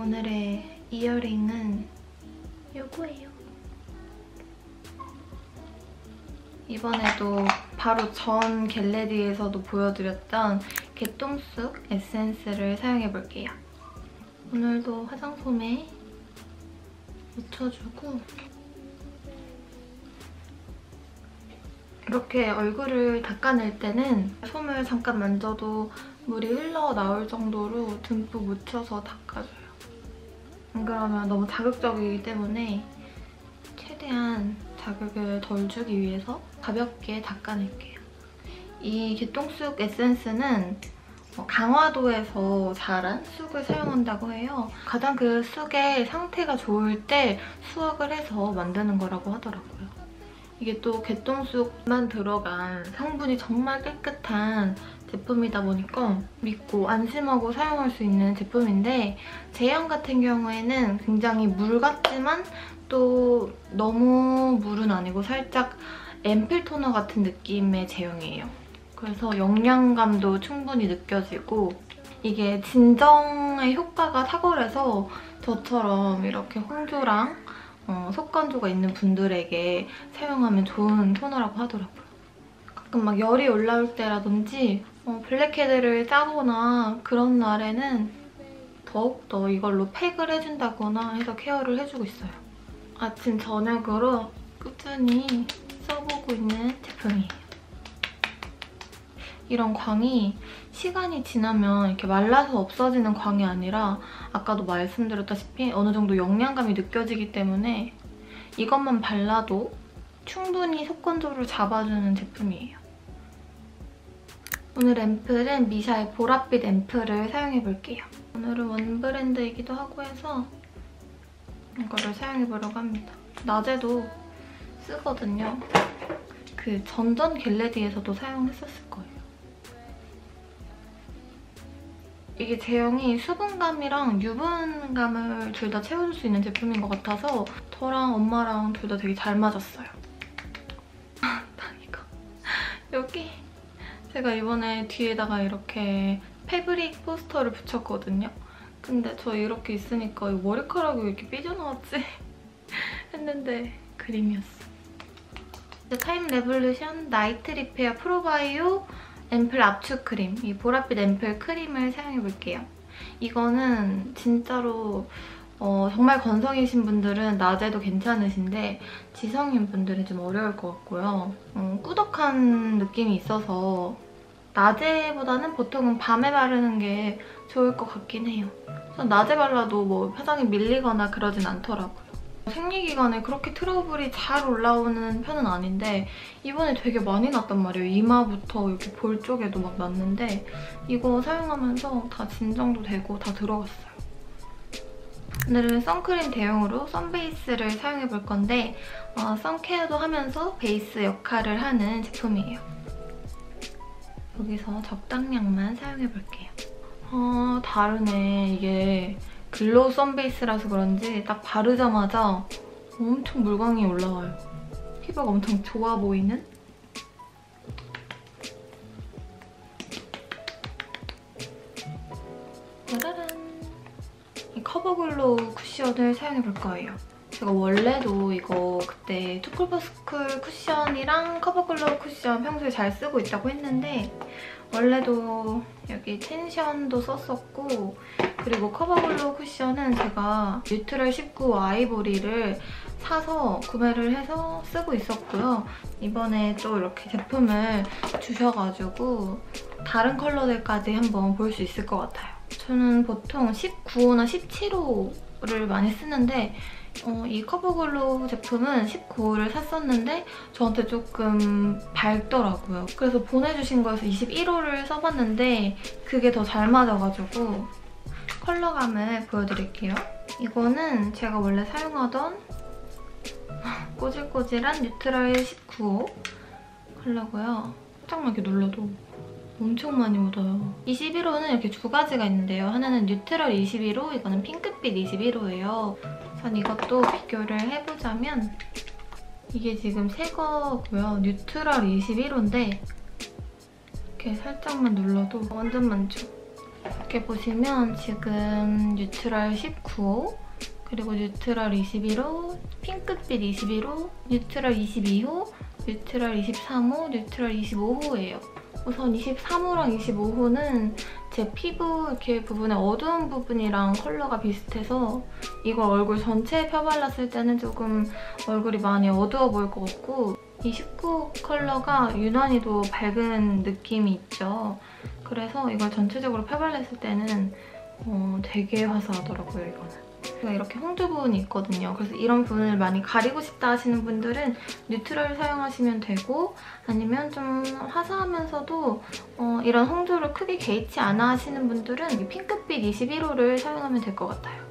오늘의 이어링은 요거예요. 이번에도 바로 전 겟레디에서도 보여드렸던 개똥쑥 에센스를 사용해볼게요. 오늘도 화장솜에 묻혀주고 이렇게 얼굴을 닦아낼 때는 솜을 잠깐 만져도 물이 흘러나올 정도로 듬뿍 묻혀서 닦아줘요. 안 그러면 너무 자극적이기 때문에 최대한 자극을 덜 주기 위해서 가볍게 닦아낼게요. 이 개똥쑥 에센스는 강화도에서 자란 쑥을 사용한다고 해요. 가장 그 쑥의 상태가 좋을 때 수확을 해서 만드는 거라고 하더라고요. 이게 또 개똥쑥만 들어간 성분이 정말 깨끗한 제품이다 보니까 믿고 안심하고 사용할 수 있는 제품인데 제형 같은 경우에는 굉장히 물 같지만 또 너무 물은 아니고 살짝 앰플 토너 같은 느낌의 제형이에요. 그래서 영양감도 충분히 느껴지고 이게 진정의 효과가 탁월해서 저처럼 이렇게 홍조랑 속건조가 있는 분들에게 사용하면 좋은 토너라고 하더라고요. 가끔 막 열이 올라올 때라든지 블랙헤드를 짜거나 그런 날에는 더욱더 이걸로 팩을 해준다거나 해서 케어를 해주고 있어요. 아침 저녁으로 꾸준히 써보고 있는 제품이에요. 이런 광이 시간이 지나면 이렇게 말라서 없어지는 광이 아니라 아까도 말씀드렸다시피 어느 정도 영양감이 느껴지기 때문에 이것만 발라도 충분히 속건조를 잡아주는 제품이에요. 오늘 앰플은 미샤의 보랏빛 앰플을 사용해볼게요. 오늘은 원 브랜드이기도 하고 해서 이거를 사용해보려고 합니다. 낮에도 쓰거든요. 그 전전 겟레디에서도 사용했었을 거예요. 이게 제형이 수분감이랑 유분감을 둘 다 채워줄 수 있는 제품인 것 같아서 저랑 엄마랑 둘 다 되게 잘 맞았어요. 이거 여기 제가 이번에 뒤에다가 이렇게 패브릭 포스터를 붙였거든요. 근데 저 이렇게 있으니까 머리카락이 왜 이렇게 삐져나왔지? 했는데 그림이었어. 타임 레볼루션 나이트 리페어 프로바이오 앰플 압축 크림, 이 보랏빛 앰플 크림을 사용해볼게요. 이거는 진짜로 정말 건성이신 분들은 낮에도 괜찮으신데 지성인 분들은 좀 어려울 것 같고요. 꾸덕한 느낌이 있어서 낮에보다는 보통은 밤에 바르는 게 좋을 것 같긴 해요. 낮에 발라도 뭐 화장이 밀리거나 그러진 않더라고요. 생리기간에 그렇게 트러블이 잘 올라오는 편은 아닌데 이번에 되게 많이 났단 말이에요. 이마부터 이렇게 볼 쪽에도 막 났는데 이거 사용하면서 다 진정도 되고 다 들어갔어요. 오늘은 선크림 대용으로 선베이스를 사용해볼 건데 선케어도 하면서 베이스 역할을 하는 제품이에요. 여기서 적당량만 사용해볼게요. 다르네. 이게 글로우 선베이스라서 그런지 딱 바르자마자 엄청 물광이 올라와요. 피부가 엄청 좋아 보이는? 짜라란! 이 커버글로우 쿠션을 사용해볼 거예요. 제가 원래도 이거 그때 투쿨버스쿨 쿠션이랑 커버글로우 쿠션 평소에 잘 쓰고 있다고 했는데 원래도 여기 텐션도 썼었고 그리고 커버글로우 쿠션은 제가 뉴트럴 19 아이보리를 사서 구매를 해서 쓰고 있었고요. 이번에 또 이렇게 제품을 주셔가지고 다른 컬러들까지 한번 볼 수 있을 것 같아요. 저는 보통 19호나 17호를 많이 쓰는데 이 커버글로우 제품은 19호를 샀었는데 저한테 조금 밝더라고요. 그래서 보내주신 거에서 21호를 써봤는데 그게 더 잘 맞아가지고 컬러감을 보여드릴게요. 이거는 제가 원래 사용하던 꼬질꼬질한 뉴트럴 19호 컬러고요. 살짝만 이렇게 눌러도 엄청 많이 묻어요. 21호는 이렇게 두 가지가 있는데요. 하나는 뉴트럴 21호, 이거는 핑크빛 21호예요. 전 이것도 비교를 해보자면 이게 지금 새 거고요. 뉴트럴 21호인데 이렇게 살짝만 눌러도 완전 많죠? 이렇게 보시면 지금 뉴트럴 19호, 그리고 뉴트럴 21호, 핑크빛 21호, 뉴트럴 22호, 뉴트럴 23호, 뉴트럴 25호예요. 우선 23호랑 25호는 제 피부 이렇게 부분의 어두운 부분이랑 컬러가 비슷해서 이걸 얼굴 전체에 펴발랐을 때는 조금 얼굴이 많이 어두워 보일 것 같고, 이 19호 컬러가 유난히도 밝은 느낌이 있죠. 그래서 이걸 전체적으로 펴발랐을 때는 되게 화사하더라고요, 이거는. 이렇게 홍조 부분이 있거든요. 그래서 이런 부분을 많이 가리고 싶다 하시는 분들은 뉴트럴 사용하시면 되고, 아니면 좀 화사하면서도 이런 홍조를 크게 개의치 않아 하시는 분들은 이 핑크빛 21호를 사용하면 될 것 같아요.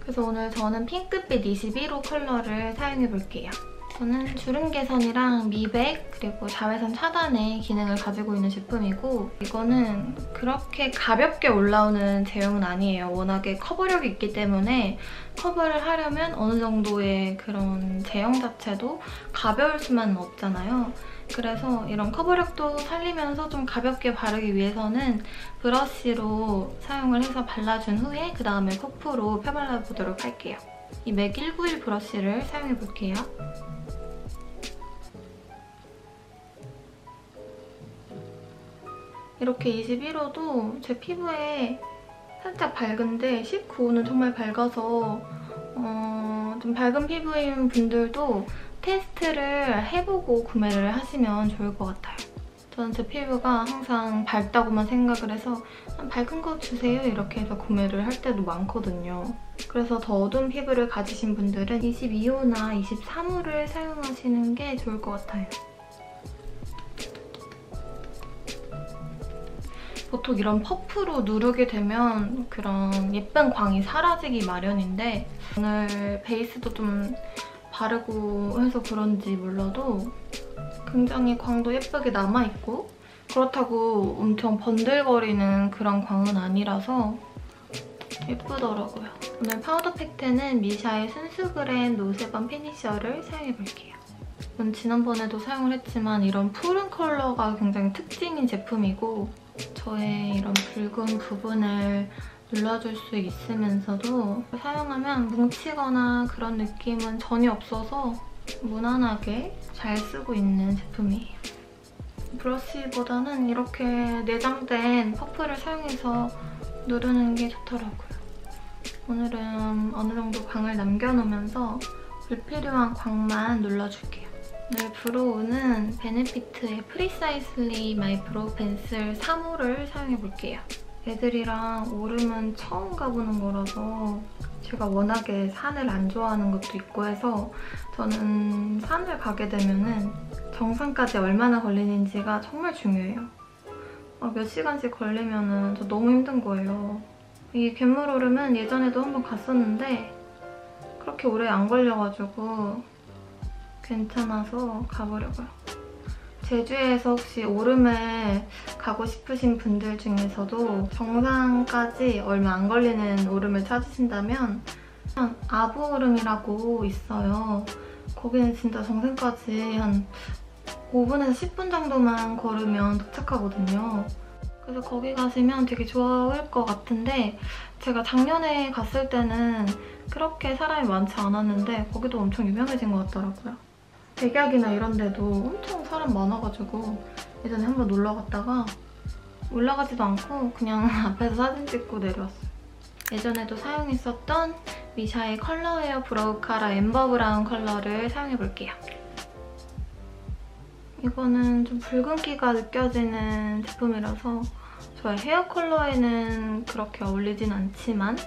그래서 오늘 저는 핑크빛 21호 컬러를 사용해볼게요. 저는 주름 개선이랑 미백, 그리고 자외선 차단의 기능을 가지고 있는 제품이고, 이거는 그렇게 가볍게 올라오는 제형은 아니에요. 워낙에 커버력이 있기 때문에 커버를 하려면 어느 정도의 그런 제형 자체도 가벼울 수만은 없잖아요. 그래서 이런 커버력도 살리면서 좀 가볍게 바르기 위해서는 브러쉬로 사용을 해서 발라준 후에 그 다음에 퍼프로 펴발라보도록 할게요. 이 맥 191 브러쉬를 사용해볼게요. 이렇게 21호도 제 피부에 살짝 밝은데 19호는 정말 밝아서 좀 밝은 피부인 분들도 테스트를 해보고 구매를 하시면 좋을 것 같아요. 저는 제 피부가 항상 밝다고만 생각을 해서 밝은 거 주세요 이렇게 해서 구매를 할 때도 많거든요. 그래서 더 어두운 피부를 가지신 분들은 22호나 23호를 사용하시는 게 좋을 것 같아요. 보통 이런 퍼프로 누르게 되면 그런 예쁜 광이 사라지기 마련인데, 오늘 베이스도 좀 바르고 해서 그런지 몰라도 굉장히 광도 예쁘게 남아있고, 그렇다고 엄청 번들거리는 그런 광은 아니라서 예쁘더라고요. 오늘 파우더 팩트는 미샤의 순수그램 노세범 피니셔를 사용해볼게요. 이건 지난번에도 사용을 했지만 이런 푸른 컬러가 굉장히 특징인 제품이고, 저의 이런 붉은 부분을 눌러줄 수 있으면서도 사용하면 뭉치거나 그런 느낌은 전혀 없어서 무난하게 잘 쓰고 있는 제품이에요. 브러쉬보다는 이렇게 내장된 퍼프를 사용해서 누르는 게 좋더라고요. 오늘은 어느 정도 광을 남겨놓으면서 불필요한 광만 눌러줄게요. 오늘 브로우는 베네피트의 프리사이슬리 마이 브로우 펜슬 3호를 사용해볼게요. 애들이랑 오름은 처음 가보는 거라서 제가 워낙에 산을 안 좋아하는 것도 있고 해서 저는 산을 가게 되면은 정상까지 얼마나 걸리는지가 정말 중요해요. 몇 시간씩 걸리면은 저 너무 힘든 거예요. 이 괴물 오름은 예전에도 한번 갔었는데 그렇게 오래 안 걸려가지고 괜찮아서 가보려고요. 제주에서 혹시 오름을 가고 싶으신 분들 중에서도 정상까지 얼마 안 걸리는 오름을 찾으신다면 아부 오름이라고 있어요. 거기는 진짜 정상까지 한 5분에서 10분 정도만 걸으면 도착하거든요. 그래서 거기 가시면 되게 좋을 것 같은데, 제가 작년에 갔을 때는 그렇게 사람이 많지 않았는데 거기도 엄청 유명해진 것 같더라고요. 백약이나 이런 데도 엄청 사람 많아가지고 예전에 한번 놀러 갔다가 올라가지도 않고 그냥 앞에서 사진 찍고 내려왔어요. 예전에도 사용했었던 미샤의 컬러웨어 브로우 카라 엠버 브라운 컬러를 사용해볼게요. 이거는 좀 붉은기가 느껴지는 제품이라서 저의 헤어 컬러에는 그렇게 어울리진 않지만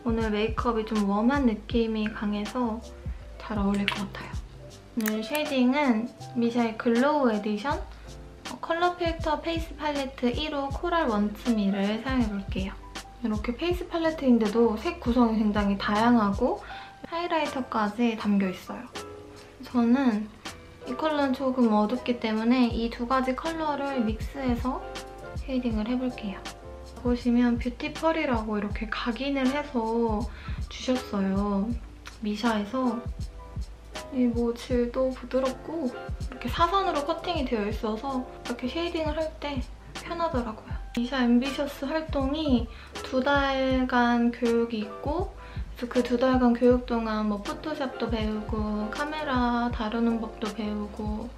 오늘 메이크업이 좀 웜한 느낌이 강해서 잘 어울릴 것 같아요. 오늘 쉐이딩은 미샤의 글로우 에디션 컬러 필터 페이스 팔레트 1호 코랄 원츠미를 사용해볼게요. 이렇게 페이스 팔레트인데도 색 구성이 굉장히 다양하고 하이라이터까지 담겨있어요. 저는 이 컬러는 조금 어둡기 때문에 이 두 가지 컬러를 믹스해서 쉐이딩을 해볼게요. 보시면 뷰티펄이라고 이렇게 각인을 해서 주셨어요. 미샤에서. 이 뭐 질도 부드럽고 이렇게 사선으로 커팅이 되어 있어서 이렇게 쉐이딩을 할 때 편하더라고요. 미샤 앰비셔스 활동이 2달간 교육이 있고 그래서 그 2달간 교육 동안 뭐 포토샵도 배우고 카메라 다루는 법도 배우고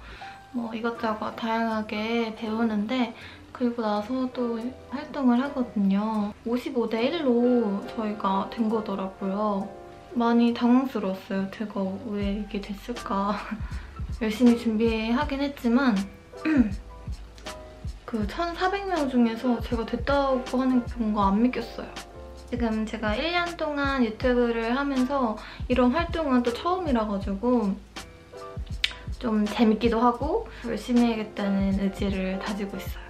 뭐 이것저것 다양하게 배우는데 그리고 나서 또 활동을 하거든요. 55대 1로 저희가 된 거더라고요. 많이 당황스러웠어요. 제가 왜 이게 됐을까. 열심히 준비하긴 했지만 그 1,400명 중에서 제가 됐다고 하는 게 뭔가 안 믿겼어요. 지금 제가 1년 동안 유튜브를 하면서 이런 활동은 또 처음이라 가지고 좀 재밌기도 하고 열심히 해야겠다는 의지를 다지고 있어요.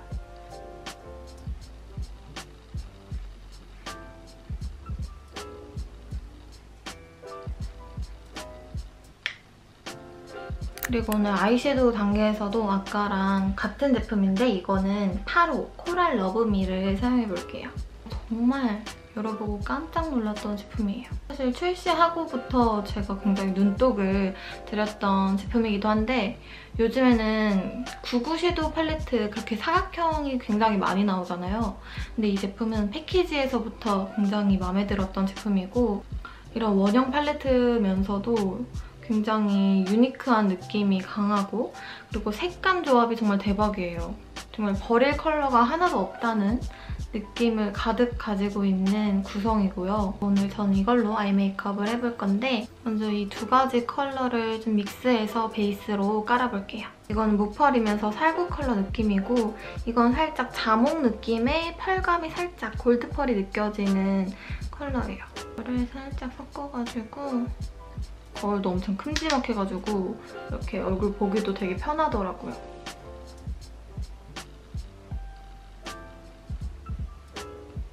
그리고 오늘 아이섀도우 단계에서도 아까랑 같은 제품인데 이거는 타로 코랄 러브미를 사용해볼게요. 정말 열어보고 깜짝 놀랐던 제품이에요. 사실 출시하고부터 제가 굉장히 눈독을 들였던 제품이기도 한데 요즘에는 99 섀도우 팔레트 그렇게 사각형이 굉장히 많이 나오잖아요. 근데 이 제품은 패키지에서부터 굉장히 마음에 들었던 제품이고 이런 원형 팔레트면서도 굉장히 유니크한 느낌이 강하고 그리고 색감 조합이 정말 대박이에요. 정말 버릴 컬러가 하나도 없다는 느낌을 가득 가지고 있는 구성이고요. 오늘 전 이걸로 아이 메이크업을 해볼 건데 먼저 이 2가지 컬러를 좀 믹스해서 베이스로 깔아볼게요. 이건 무펄이면서 살구 컬러 느낌이고 이건 살짝 자몽 느낌의 펄감이 살짝 골드펄이 느껴지는 컬러예요. 이거를 살짝 섞어가지고 거울도 엄청 큼지막해가지고 이렇게 얼굴 보기도 되게 편하더라고요.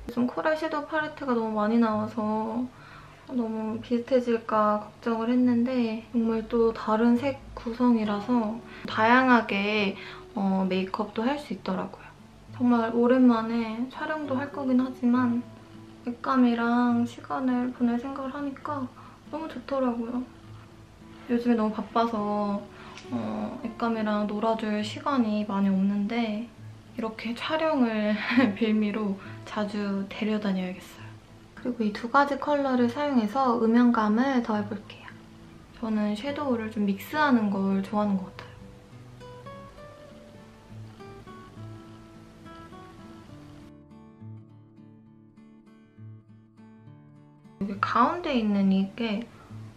요즘 코랄 섀도우 팔레트가 너무 많이 나와서 너무 비슷해질까 걱정을 했는데 정말 또 다른 색 구성이라서 다양하게 메이크업도 할 수 있더라고요. 정말 오랜만에 촬영도 할 거긴 하지만 액감이랑 시간을 보낼 생각을 하니까 너무 좋더라고요. 요즘에 너무 바빠서 액감이랑 놀아줄 시간이 많이 없는데 이렇게 촬영을 빌미로 자주 데려다녀야겠어요. 그리고 이 2가지 컬러를 사용해서 음영감을 더해볼게요. 저는 섀도우를 좀 믹스하는 걸 좋아하는 것 같아요. 여기 가운데 있는 이게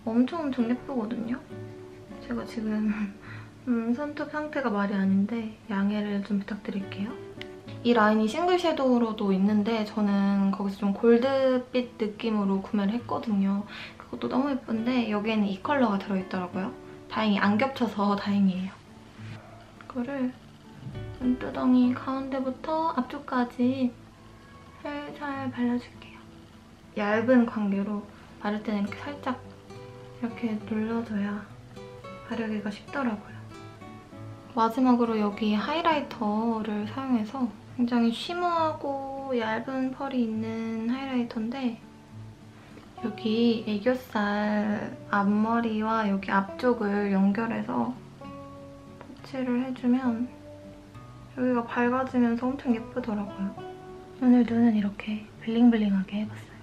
엄청 예쁘거든요? 제가 지금 손톱 상태가 말이 아닌데 양해를 좀 부탁드릴게요. 이 라인이 싱글 섀도우로도 있는데 저는 거기서 좀 골드빛 느낌으로 구매를 했거든요. 그것도 너무 예쁜데 여기에는 이 컬러가 들어있더라고요. 다행히 안 겹쳐서 다행이에요. 이거를 눈두덩이 가운데부터 앞쪽까지 살살 발라줄게요. 얇은 관계로 바를 때는 이렇게 살짝 이렇게 눌러줘야 바르기가 쉽더라고요. 마지막으로 여기 하이라이터를 사용해서 굉장히 쉬머하고 얇은 펄이 있는 하이라이터인데 여기 애교살 앞머리와 여기 앞쪽을 연결해서 터치를 해주면 여기가 밝아지면서 엄청 예쁘더라고요. 오늘 눈은 이렇게 블링블링하게 해봤어요.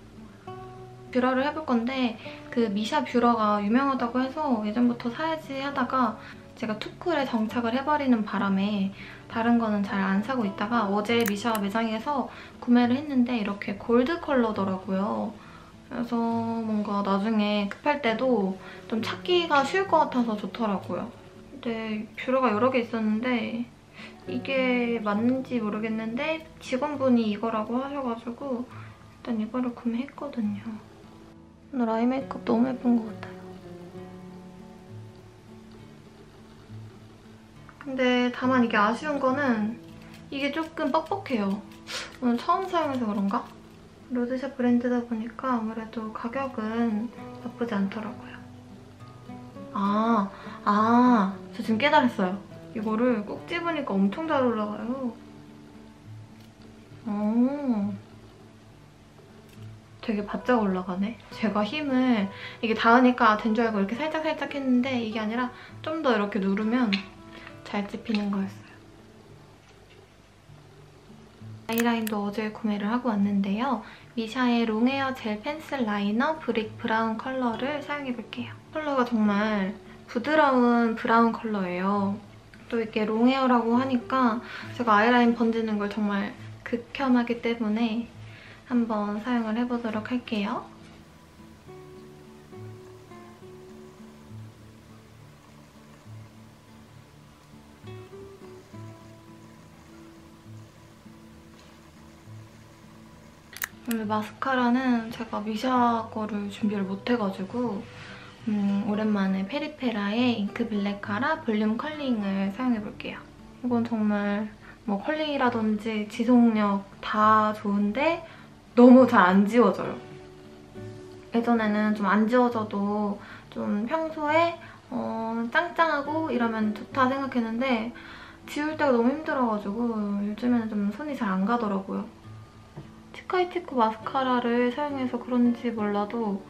뷰러를 해볼 건데 그 미샤 뷰러가 유명하다고 해서 예전부터 사야지 하다가 제가 투쿨에 정착을 해버리는 바람에 다른 거는 잘 안 사고 있다가 어제 미샤 매장에서 구매를 했는데 이렇게 골드 컬러더라고요. 그래서 뭔가 나중에 급할 때도 좀 찾기가 쉬울 것 같아서 좋더라고요. 근데 뷰러가 여러 개 있었는데 이게 맞는지 모르겠는데 직원분이 이거라고 하셔가지고 일단 이거를 구매했거든요. 오늘 아이 메이크업 너무 예쁜 것 같아요. 근데 다만 이게 아쉬운 거는 이게 조금 뻑뻑해요. 오늘 처음 사용해서 그런가? 로드샵 브랜드다 보니까 아무래도 가격은 나쁘지 않더라고요. 저 지금 깨달았어요. 이거를 꼭 집으니까 엄청 잘 올라가요. 되게 바짝 올라가네. 제가 힘을 이게 닿으니까 된 줄 알고 이렇게 살짝살짝 했는데 이게 아니라 좀 더 이렇게 누르면 잘 찝히는 거였어요. 아이라인도 어제 구매를 하고 왔는데요. 미샤의 롱웨어 젤 펜슬 라이너 브릭 브라운 컬러를 사용해볼게요. 컬러가 정말 부드러운 브라운 컬러예요. 또 이렇게 롱웨어라고 하니까 제가 아이라인 번지는 걸 정말 극혐하기 때문에 한번 사용을 해보도록 할게요. 오늘 마스카라는 제가 미샤 거를 준비를 못해가지고 오랜만에 페리페라의 잉크 블랙 카라 볼륨 컬링을 사용해볼게요. 이건 정말 뭐 컬링이라든지 지속력 다 좋은데 너무 잘 안 지워져요. 예전에는 좀 안 지워져도 좀 평소에 짱짱하고 이러면 좋다 생각했는데 지울 때가 너무 힘들어가지고 요즘에는 좀 손이 잘 안 가더라고요. 치카이치코 마스카라를 사용해서 그런지 몰라도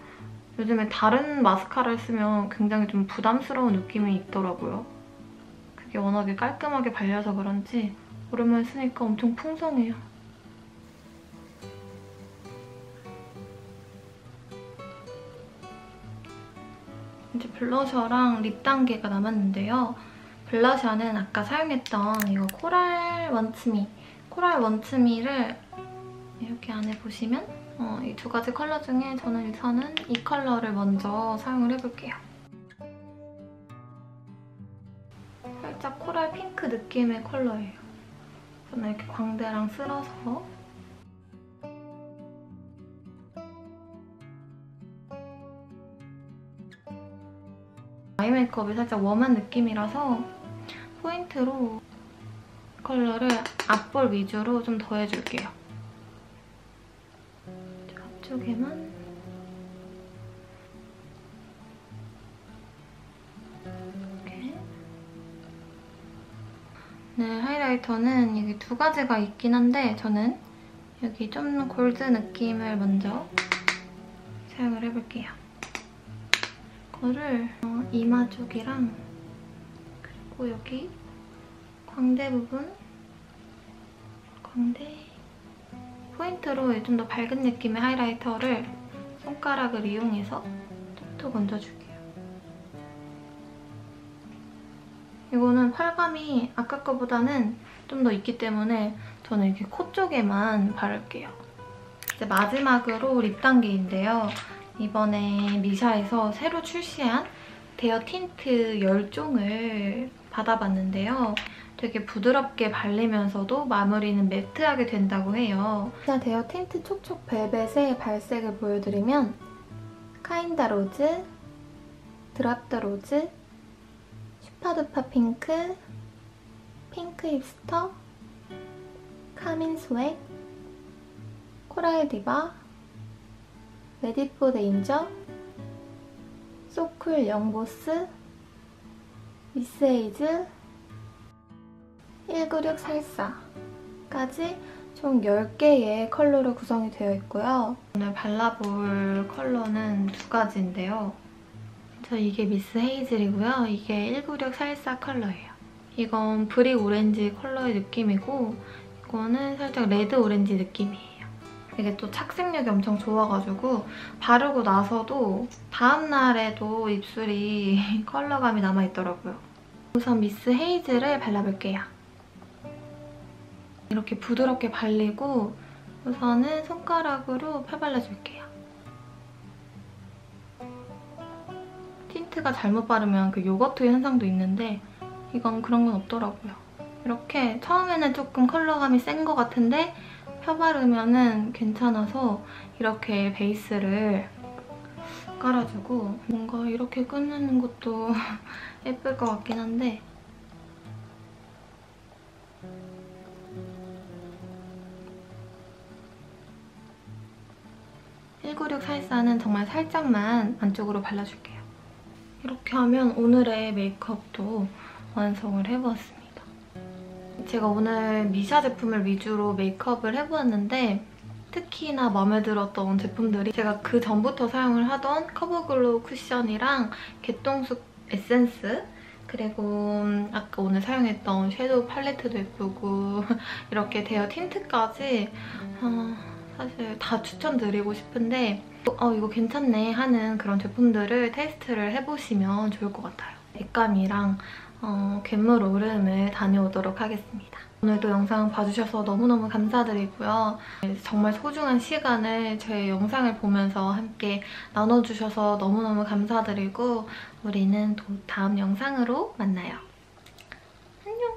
요즘에 다른 마스카라를 쓰면 굉장히 좀 부담스러운 느낌이 있더라고요. 그게 워낙에 깔끔하게 발려서 그런지 오랜만에 쓰니까 엄청 풍성해요. 이제 블러셔랑 립 단계가 남았는데요. 블러셔는 아까 사용했던 이거 코랄 원츠미. 코랄 원츠미를 이렇게 안에 보시면 이 두 가지 컬러 중에 저는 우선은 이 컬러를 먼저 사용을 해볼게요. 살짝 코랄 핑크 느낌의 컬러예요. 저는 이렇게 광대랑 쓸어서 아이 메이크업이 살짝 웜한 느낌이라서 포인트로 컬러를 앞볼 위주로 좀 더해줄게요. 앞쪽에만 이렇게. 네, 하이라이터는 여기 두 가지가 있긴 한데 저는 여기 좀 골드 느낌을 먼저 사용을 해볼게요. 이거를 이마 쪽이랑 그리고 여기 광대 부분, 광대 포인트로 좀 더 밝은 느낌의 하이라이터를 손가락을 이용해서 톡톡 얹어줄게요. 이거는 펄감이 아까 거보다는 좀 더 있기 때문에 저는 이렇게 코 쪽에만 바를게요. 이제 마지막으로 립 단계인데요. 이번에 미샤에서 새로 출시한 데어 틴트 10종을 받아봤는데요. 되게 부드럽게 발리면서도 마무리는 매트하게 된다고 해요. 일단 데어 틴트 촉촉 벨벳의 발색을 보여드리면 카인다 로즈, 드랍 더 로즈, 슈퍼두퍼 핑크, 핑크 힙스터, 카민 스웩, 코랄 디바, 레디 포 데인저, 소쿨 영보스, 미스 헤이즐, 196 살사까지 총 10개의 컬러로 구성이 되어 있고요. 오늘 발라볼 컬러는 두 가지인데요. 이게 미스 헤이즐이고요. 이게 196 살사 컬러예요. 이건 브릭 오렌지 컬러의 느낌이고 이거는 살짝 레드 오렌지 느낌이에요. 이게 또 착색력이 엄청 좋아가지고 바르고 나서도 다음날에도 입술이 컬러감이 남아있더라고요. 우선 미스 헤이즐을 발라볼게요. 이렇게 부드럽게 발리고 우선은 손가락으로 펴발라줄게요. 틴트가 잘못 바르면 그 요거트 현상도 있는데 이건 그런 건 없더라고요. 이렇게 처음에는 조금 컬러감이 센 것 같은데 펴바르면은 괜찮아서 이렇게 베이스를 깔아주고 뭔가 이렇게 끝내는 것도 예쁠 것 같긴 한데 (196) 살사는 정말 살짝만 안쪽으로 발라줄게요. 이렇게 하면 오늘의 메이크업도 완성을 해보았습니다. 제가 오늘 미샤 제품을 위주로 메이크업을 해보았는데 특히나 마음에 들었던 제품들이 제가 그 전부터 사용을 하던 커버글로우 쿠션이랑 개똥쑥 에센스 그리고 아까 오늘 사용했던 섀도우 팔레트도 예쁘고 이렇게 대여 틴트까지 사실 다 추천드리고 싶은데 이거 괜찮네 하는 그런 제품들을 테스트를 해보시면 좋을 것 같아요. 백감이랑 괴물 오름을 다녀오도록 하겠습니다. 오늘도 영상 봐주셔서 너무너무 감사드리고요. 정말 소중한 시간을 제 영상을 보면서 함께 나눠주셔서 너무너무 감사드리고 우리는 또 다음 영상으로 만나요. 안녕!